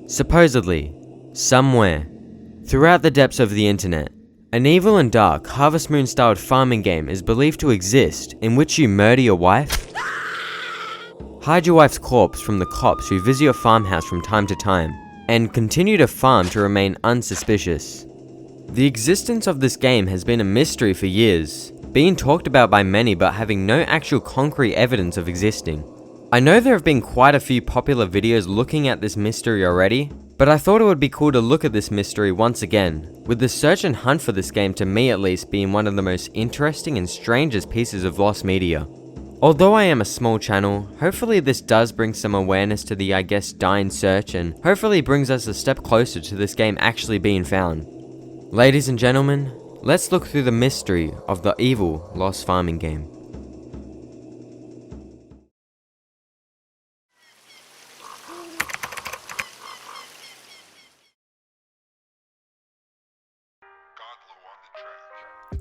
Supposedly, somewhere, throughout the depths of the internet, an evil and dark Harvest Moon styled farming game is believed to exist in which you murder your wife, hide your wife's corpse from the cops who visit your farmhouse from time to time, and continue to farm to remain unsuspicious. The existence of this game has been a mystery for years, being talked about by many but having no actual concrete evidence of existing. I know there have been quite a few popular videos looking at this mystery already, but I thought it would be cool to look at this mystery once again, with the search and hunt for this game to me at least being one of the most interesting and strangest pieces of lost media. Although I am a small channel, hopefully this does bring some awareness to the dying search and hopefully brings us a step closer to this game actually being found. Ladies and gentlemen, let's look through the mystery of the evil lost farming game.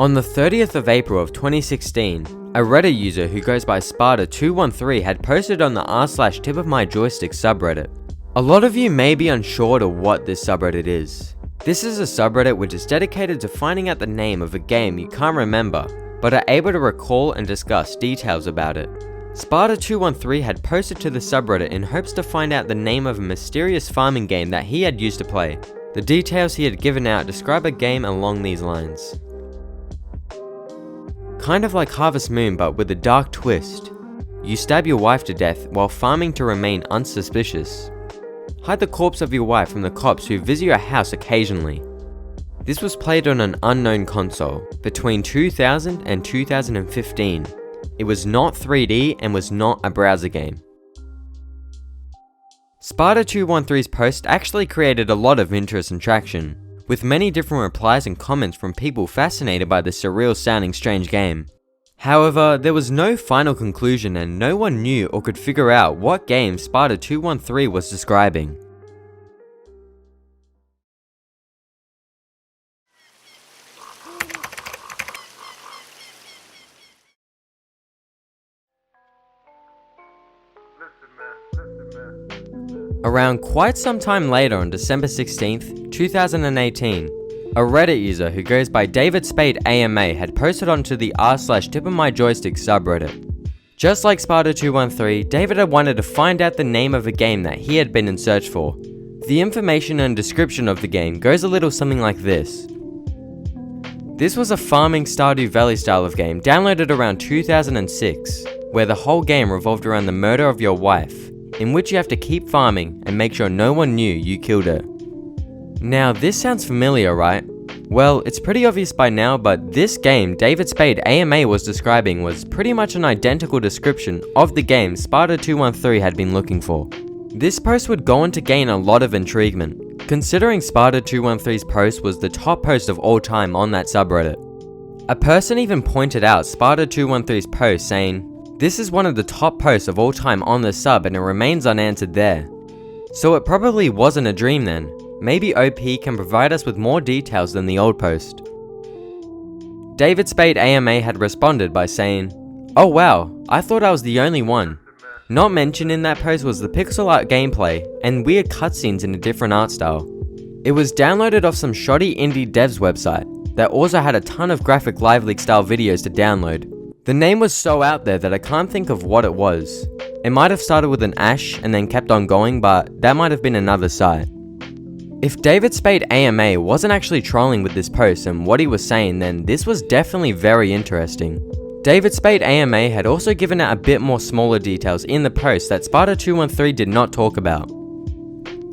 On the 30th of April of 2016, a Reddit user who goes by Sparta213 had posted on the r/tipofmyjoystick subreddit. A lot of you may be unsure to what this subreddit is. This is a subreddit which is dedicated to finding out the name of a game you can't remember, but are able to recall and discuss details about it. Sparta213 had posted to the subreddit in hopes to find out the name of a mysterious farming game that he had used to play. The details he had given out describe a game along these lines. Kind of like Harvest Moon but with a dark twist. You stab your wife to death while farming to remain unsuspicious. Hide the corpse of your wife from the cops who visit your house occasionally. This was played on an unknown console between 2000 and 2015. It was not 3D and was not a browser game. Sparta213's post actually created a lot of interest and traction, with many different replies and comments from people fascinated by the surreal sounding strange game. However, there was no final conclusion and no one knew or could figure out what game Sparta213 was describing. Around quite some time later on December 16th, 2018, a Reddit user who goes by David Spade AMA had posted onto the r/tipofmyjoystick subreddit. Just like Sparta213, David had wanted to find out the name of a game that he had been in search for. The information and description of the game goes a little something like this. This was a farming Stardew Valley style of game downloaded around 2006, where the whole game revolved around the murder of your wife, in which you have to keep farming and make sure no one knew you killed her. Now this sounds familiar, right? Well, it's pretty obvious by now, but this game David Spade AMA was describing was pretty much an identical description of the game Sparta213 had been looking for. This post would go on to gain a lot of intriguement, considering Sparta213's post was the top post of all time on that subreddit. A person even pointed out Sparta213's post saying, "This is one of the top posts of all time on the sub and it remains unanswered there." So it probably wasn't a dream then. Maybe OP can provide us with more details than the old post. David Spade AMA had responded by saying, "Oh wow, I thought I was the only one." Not mentioned in that post was the pixel art gameplay and weird cutscenes in a different art style. It was downloaded off some shoddy indie devs website that also had a ton of graphic live leak style videos to download. The name was so out there that I can't think of what it was. It might have started with an Ash and then kept on going, but that might have been another site. If David Spade AMA wasn't actually trolling with this post and what he was saying, then this was definitely very interesting. David Spade AMA had also given out a bit more smaller details in the post that Sparta213 did not talk about,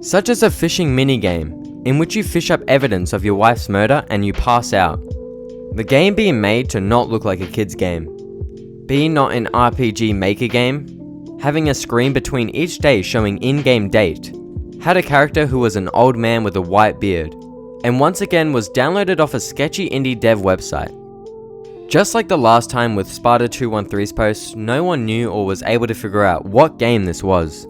such as a fishing minigame, in which you fish up evidence of your wife's murder and you pass out. The game being made to not look like a kid's game, being not an RPG maker game, having a screen between each day showing in-game date, had a character who was an old man with a white beard, and once again was downloaded off a sketchy indie dev website. Just like the last time with Sparta213's post, no one knew or was able to figure out what game this was.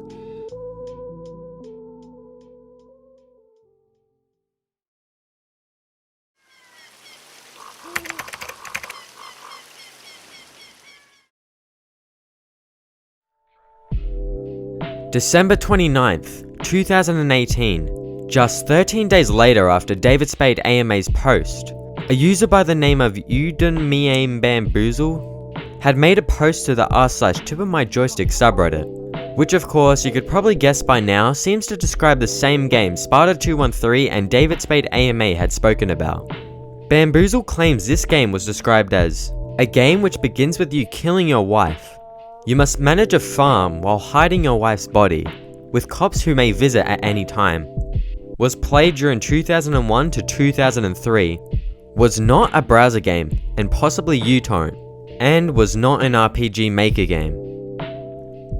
December 29th, 2018, just 13 days later after David Spade AMA's post, a user by the name of Bamboozle had made a post to the r/TipOfMyJoystick subreddit, which of course you could probably guess by now seems to describe the same game Sparta213 and David Spade AMA had spoken about. Bamboozle claims this game was described as a game which begins with you killing your wife. You must manage a farm while hiding your wife's body, with cops who may visit at any time. Was played during 2001 to 2003. Was not a browser game, and possibly uTorrent, and was not an RPG Maker game.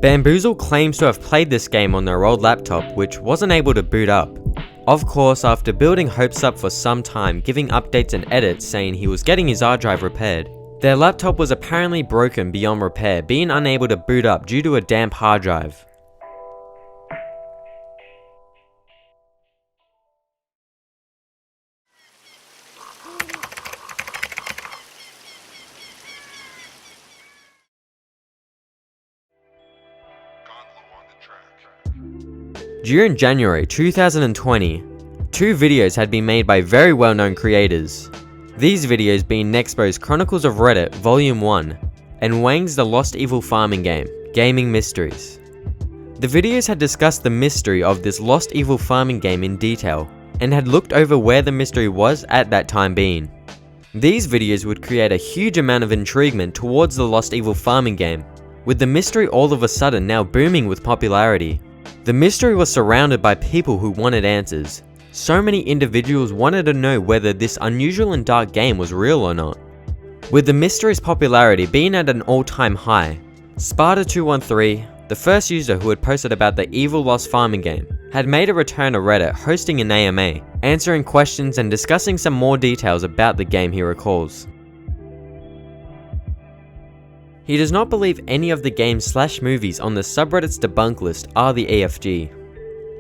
Bamboozle claims to have played this game on their old laptop, which wasn't able to boot up. Of course, after building hopes up for some time, giving updates and edits saying he was getting his hard drive repaired. Their laptop was apparently broken beyond repair, being unable to boot up due to a damp hard drive. During January 2020, 2 videos had been made by very well-known creators. These videos being Nexpo's Chronicles of Reddit Volume 1 and Wang's The Lost Evil Farming Game, Gaming Mysteries. The videos had discussed the mystery of this Lost Evil Farming game in detail and had looked over where the mystery was at that time being. These videos would create a huge amount of intriguement towards the Lost Evil Farming game, with the mystery all of a sudden now booming with popularity. The mystery was surrounded by people who wanted answers. So many individuals wanted to know whether this unusual and dark game was real or not. With the mystery's popularity being at an all-time high, Sparta213, the first user who had posted about the evil lost farming game, had made a return to Reddit hosting an AMA, answering questions and discussing some more details about the game he recalls. He does not believe any of the games/movies on the subreddit's debunk list are the EFG.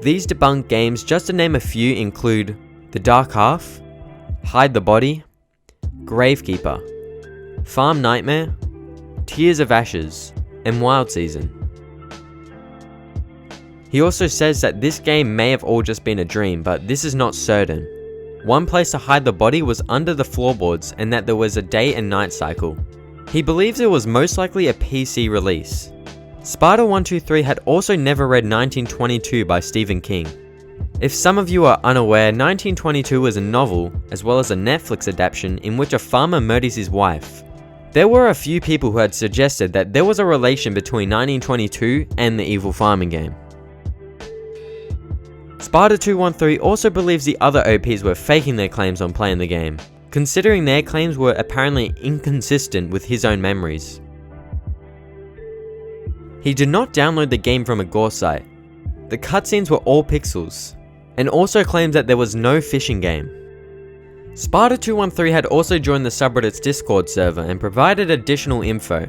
These debunked games, just to name a few, include The Dark Half, Hide the Body, Gravekeeper, Farm Nightmare, Tears of Ashes, and Wild Season. He also says that this game may have all just been a dream, but this is not certain. One place to hide the body was under the floorboards and that there was a day and night cycle. He believes it was most likely a PC release. Sparta123 had also never read 1922 by Stephen King. If some of you are unaware, 1922 was a novel, as well as a Netflix adaptation in which a farmer murders his wife. There were a few people who had suggested that there was a relation between 1922 and the evil farming game. Sparta213 also believes the other OPs were faking their claims on playing the game, considering their claims were apparently inconsistent with his own memories. He did not download the game from a gore site. The cutscenes were all pixels, and also claims that there was no fishing game. Sparta213 had also joined the subreddit's Discord server and provided additional info.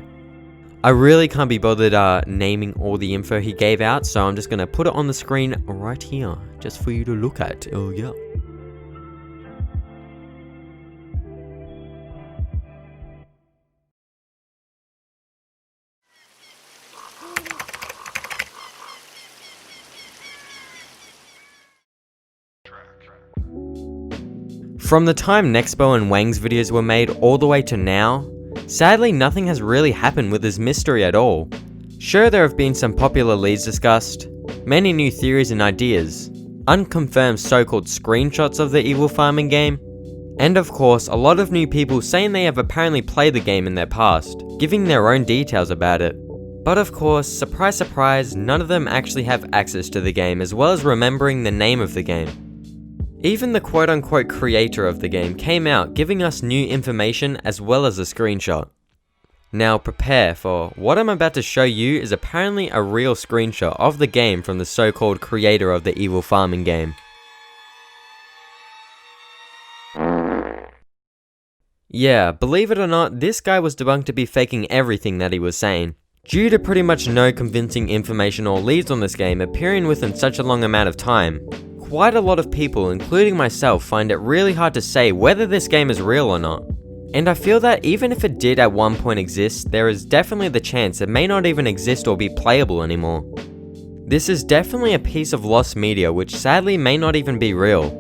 I really can't be bothered naming all the info he gave out, so I'm just going to put it on the screen right here, just for you to look at. Oh yeah. From the time Nexpo and Wang's videos were made all the way to now, sadly nothing has really happened with this mystery at all. Sure, there have been some popular leads discussed, many new theories and ideas, unconfirmed so-called screenshots of the evil farming game, and of course a lot of new people saying they have apparently played the game in their past, giving their own details about it. But of course, surprise surprise, none of them actually have access to the game as well as remembering the name of the game. Even the quote-unquote creator of the game came out giving us new information as well as a screenshot. Now prepare, for what I'm about to show you is apparently a real screenshot of the game from the so-called creator of the evil farming game. Yeah, believe it or not, this guy was debunked to be faking everything that he was saying, due to pretty much no convincing information or leads on this game appearing within such a long amount of time. Quite a lot of people, including myself, find it really hard to say whether this game is real or not. And I feel that even if it did at one point exist, there is definitely the chance it may not even exist or be playable anymore. This is definitely a piece of lost media which sadly may not even be real.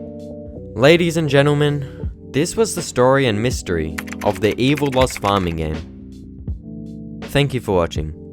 Ladies and gentlemen, this was the story and mystery of the evil lost farming game. Thank you for watching.